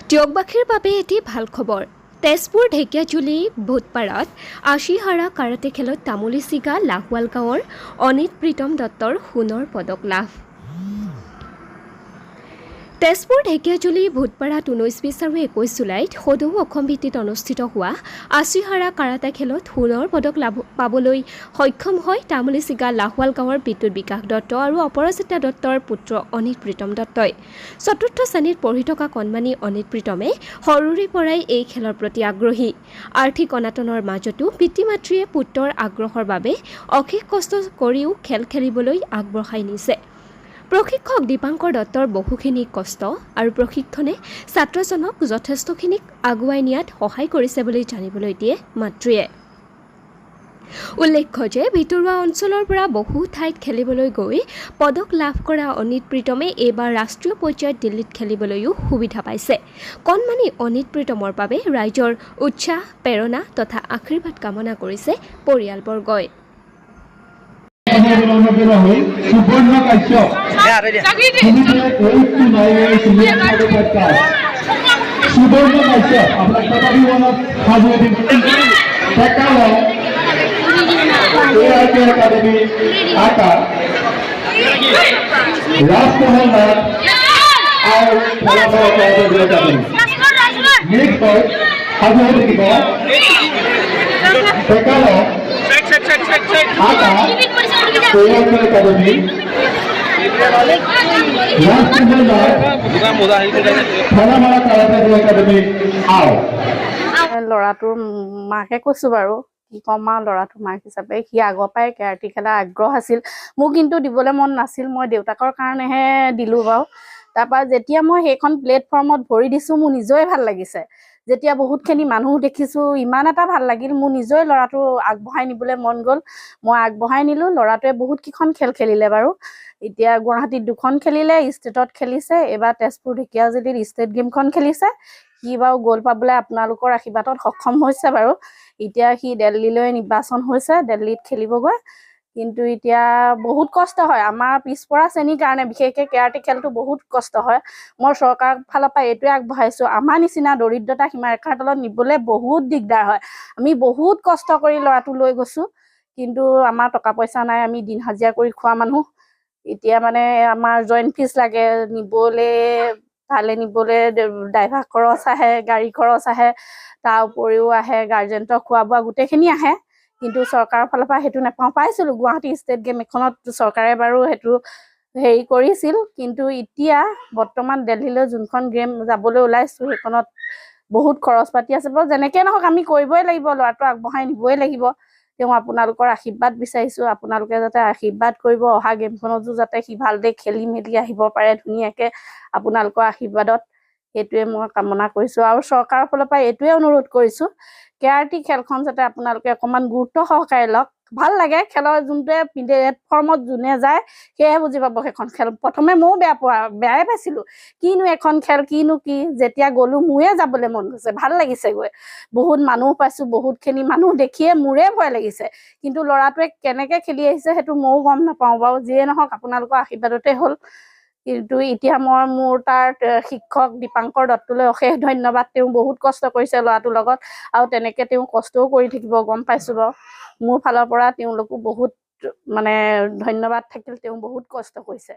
দিয়কবাসীৰ বাবে এটি ভাল খবৰ। তেজপুৰ ঢেকীয়াজুলি ভূতপাৰাত আশীহাৰা কাৰাটে খেলত তামুলী চিগা লাহোৱাল গাঁৱৰ অনিত প্ৰীতম দত্তৰ সোণৰ পদক লাভ। তেজপুৰ ঢেকীয়াজুলি ভূতপাৰাত 19-20 আৰু 21 জুলাইত সদৌ অসম ভিত্তিত অনুষ্ঠিত হোৱা আশীহাৰা কাৰাটে খেলত সোণৰ পদক পাবলৈ সক্ষম হয় তামুলী চিগা লাহোৱাল গাঁৱৰ বিদ্যুৎ বিকাশ দত্ত আৰু অপৰাজিতা দত্তৰ পুত্ৰ অনিত প্ৰীতম দত্তই। চতুৰ্থ শ্ৰেণীত পঢ়ি থকা কণমানি অনিত প্ৰীতমে সৰুৰে পৰাই এই খেলৰ প্ৰতি আগ্ৰহী। আৰ্থিক অনাটনৰ মাজতো পিতৃ মাতৃয়ে পুত্ৰৰ আগ্ৰহৰ বাবে অশেষ কষ্ট কৰিও খেল খেলিবলৈ আগবঢ়াই নিছে। প্ৰশিক্ষক দীপাংকৰ দত্তৰ বহুখিনি কষ্ট আৰু প্ৰশিক্ষণে ছাত্ৰজনক যথেষ্টখিনি আগুৱাই নিয়াত সহায় কৰিছে বুলি জানিবলৈ দিয়ে মাতৃয়ে। উল্লেখ্য যে ভিতৰুৱা অঞ্চলৰ পৰা বহু ঠাইত খেলিবলৈ গৈ পদক লাভ কৰা অনিত প্ৰীতমে এইবাৰ ৰাষ্ট্ৰীয় পৰ্যায়ত দিল্লীত খেলিবলৈও সুবিধা পাইছে। কণমানি অনিত প্ৰীতমৰ বাবে ৰাইজৰ উৎসাহ, প্ৰেৰণা তথা আশীৰ্বাদ কামনা কৰিছে পৰিয়ালবৰ্গই। সুবৰ্ণ কাশ্যপ সুবৰ্ণ কাশ্যপ আপনাৰ তথাপি মনত সাজুৱে দিব একাডেমি আকা ৰাজমহল নাথ আৰু ফলাফল নেক্সট হয় সাজুৱে থাকিব আকা ল'ৰাটোৰ মাকে কৈছো বাৰু কি ক'ম আৰু ল'ৰাটোৰ মাক হিচাপে সি আগৰ পৰাই কেৰাটে খেলা আগ্ৰহ আছিল। মোক কিন্তু দিবলৈ মন নাছিল, মই দেউতাকৰ কাৰণেহে দিলোঁ বাৰু। তাৰপৰা যেতিয়া মই সেইখন প্লেটফৰ্মত ভৰি দিছোঁ মোৰ নিজৰে ভাল লাগিছে। যেতিয়া বহুতখিনি মানুহ দেখিছোঁ ইমান এটা ভাল লাগিল, মোৰ নিজৰে ল'ৰাটো আগবঢ়াই নিবলৈ মন গ'ল। মই আগবঢ়াই নিলোঁ। ল'ৰাটোৱে বহুতকেইখন খেল খেলিলে বাৰু। এতিয়া গুৱাহাটীত 2খন খেলিলে, ষ্টেটত খেলিছে, এইবাৰ তেজপুৰ ঢেকীয়াজুলিত ষ্টেট গেমখন খেলিছে। সি বাৰু গ'ল পাবলৈ আপোনালোকৰ আশীৰ্বাদত সক্ষম হৈছে বাৰু। এতিয়া সি দিল্লীলৈ নিৰ্বাচন হৈছে, দিল্লীত খেলিবগৈ। কিন্তু এতিয়া বহুত কষ্ট হয় আমাৰ পিছপৰা শ্ৰেণীৰ কাৰণে, বিশেষকৈ কেৰাটে খেলটো বহুত কষ্ট হয়। মই চৰকাৰৰ ফালৰ পৰা এইটোৱে আগবঢ়াইছোঁ, আমাৰ নিচিনা দৰিদ্ৰতা সীমাৰেখাৰ তলত নিবলৈ বহুত দিগদাৰ হয়। আমি বহুত কষ্ট কৰি ল'ৰাটো লৈ গৈছোঁ, কিন্তু আমাৰ টকা পইচা নাই, আমি দিন হাজিৰা কৰি খোৱা মানুহ। এতিয়া মানে আমাৰ জইণ্ট ফিজ লাগে, নিবলৈ তালৈ নিবলৈ ড্ৰাইভাৰ খৰচ আহে, গাড়ী খৰচ আহে, তাৰ উপৰিও আহে গাৰ্জেণ্টৰ খোৱা বোৱা গোটেইখিনি আহে। কিন্তু চৰকাৰৰ ফালৰ পৰা সেইটো নাপাওঁ। পাইছিলোঁ গুৱাহাটী ষ্টেট গেম এখনত চৰকাৰে বাৰু সেইটো হেৰি কৰিছিল, কিন্তু এতিয়া বৰ্তমান দিল্লীলৈ যোনখন গেম যাবলৈ ওলাইছোঁ সেইখনত বহুত খৰচ পাতি আছে বাৰু। যেনেকৈ নহওক আমি কৰিবই লাগিব, ল'ৰাটো আগবঢ়াই নিবই লাগিব। তেওঁ আপোনালোকৰ আশীৰ্বাদ বিচাৰিছোঁ, আপোনালোকে যাতে আশীৰ্বাদ কৰিব, অহা গেমখনতো যাতে সি ভালদৰে খেলি মেলি আহিব পাৰে ধুনীয়াকৈ আপোনালোকৰ আশীৰ্বাদত, সেইটোৱে মই কামনা কৰিছোঁ। আৰু চৰকাৰৰ ফালৰ পৰা এইটোৱে অনুৰোধ কৰিছোঁ, কেৰাটে খেলখন যাতে আপোনালোকে অকণমান গুৰুত্ব সহকাৰে লওক। ভাল লাগে খেলৰ যোনটোৱে প্লেটফৰ্মত যোনে যায় সেয়েহে বুজি পাব সেইখন খেল। প্ৰথমে ময়ো বেয়াই পাইছিলোঁ, কিনো এখন খেল, কিনো কি। যেতিয়া গ'লোঁ মোৰে যাবলৈ মন গৈছে, ভাল লাগিছে গৈ। বহুত মানুহ পাইছোঁ, বহুতখিনি মানুহ দেখিয়ে মোৰে ভয় লাগিছে। কিন্তু ল'ৰাটোৱে কেনেকৈ খেলি আহিছে সেইটো ময়ো গম নাপাওঁ বাৰু। যিয়ে নহওক আপোনালোকৰ আশীৰ্বাদতে হ'ল। কিন্তু এতিয়া মই মোৰ তাৰ শিক্ষক দীপাংকৰ দত্তলৈ অশেষ ধন্যবাদ। তেওঁ বহুত কষ্ট কৰিছে ল'ৰাটোৰ লগত, আৰু তেনেকৈ তেওঁ কষ্টও কৰি থাকিব গম পাইছোঁ বাৰু। মোৰ ফালৰ পৰা তেওঁলোকো বহুত মানে ধন্যবাদ থাকিল, তেওঁ বহুত কষ্ট কৰিছে।